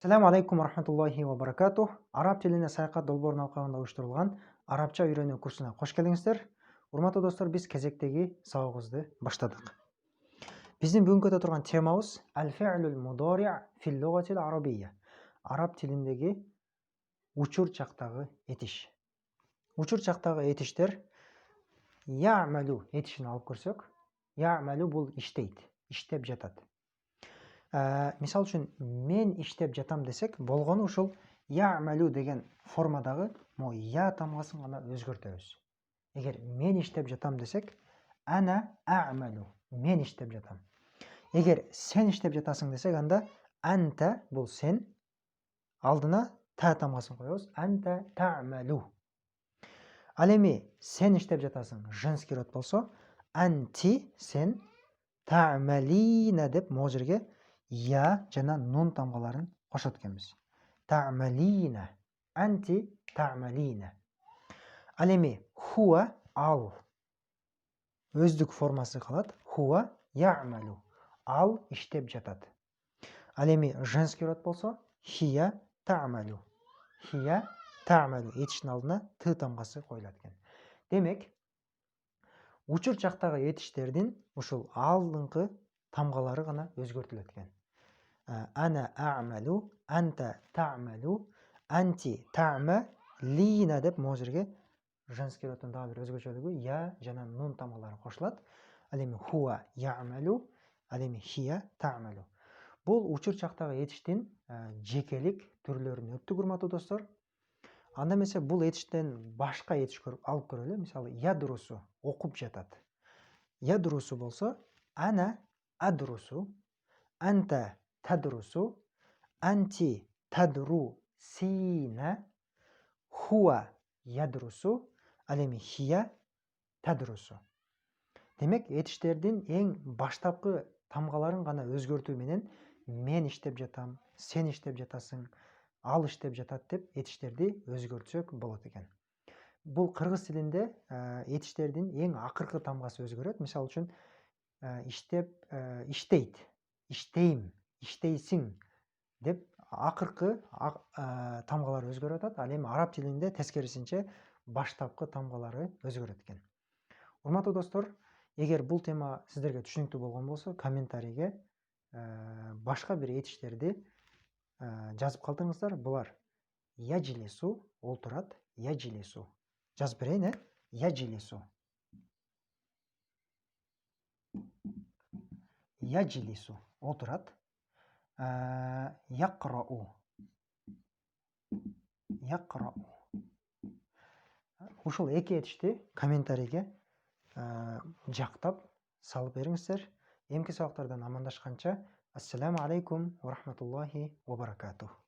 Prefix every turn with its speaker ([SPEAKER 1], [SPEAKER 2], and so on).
[SPEAKER 1] Assalamu алейкум рахматуллахи ва баракатух. Араб тіліне саяхат долбоорун алкагында уюштурулган арабча үйрөнүү курсуна кош келиңиздер. Урматтуу достор, биз кезектеги сабагыбызды баштадык. Биздин бүгүнкү турган темабыз аль-фи'лул мудори' фил лугатил арабия. Араб тилиндеги учур чактагы этиш. Учур чактагы этиштер я'малу этишин алып көрсөк, я'малу бул иштейт, иштеп жатат. Мисал үчүн мен иштеп жатам десек, болгону ушул я'малу деген формадагы могу я тамгасын гана өзгөртөбүз. Эгер мен иштеп жатам десек, ана а'малу, мен иштеп жатам. Эгер сен иштеп жатасың десек, анда анта бул сен, алдына та тамгасын коебуз, анта та'малу. Ал эми сен иштеп жатасың, женский род болсо, анти сен, та'малина деп могу жерге я жана нун тамгаларын кошот экенбиз. Та'малина, анти та'малина. Ал эми хуа ал өздүк формасы калат. Хуа я'малу, ал иштеп жатат. Ал эми женский род болсо, хия та'малу. Хия та'малу. Этиштин алдына т тамгасы коюлат экен. Демек, учур чактагы этиштердин ушул алдыңкы тамгалары гана өзгөртүлөт экен. Ана а'малу, анта та'малу, анти та'малина деп могу жерге женский роддун дагы бир өзгөчөлүгү я жана нун тамгалары кошулат. Ал эми хуа я'малу, ал эми хия та'малу. Бул учур чактагы этиштин жекелик түрлөрүн өттүк, урматтуу достор. Анда эмесе бул этиштен башка этиш алып көрөлү. Мисалы, ядрусу окуп жатат. Ядрусу болсо, ана адрусу, анта тадрусу, анти тадрусина, хуа ядрусу, ал эми хия тадрусу. Демек, этиштердин эң баштапкы тамгаларын гана өзгөртүү менен мен иштеп жатам, сен иштеп жатасың, ал иштеп жатат деп этиштерди өзгөртсөк болот экен. Бул кыргыз тилинде этиштердин эң акыркы тамгасы өзгөрөт. Мисалы үчүн иштеп, иштейт, иштейм, иштейсиң деп акыркы тамгалар өзгөрүп атат. Ал эми араб тилинде тескерисинче баштапкы тамгалары өзгөрөт экен. Урматтуу достор, эгер бул тема сиздерге түшүнүктүү болгон болсо, комментарийге башка бир этиштерди жазып калтырыңыздар. Булар яжилису олтурат, яжилису. Жазып берейин, яжилису. Яжилису олтурат. Яқрау. Яқрау. Ушул эки этишти комментарийге жактап салып бериңиздер. Эмки сабактардан амандашканча, ассаламу алейкум ва рахматуллахи ва баракатух.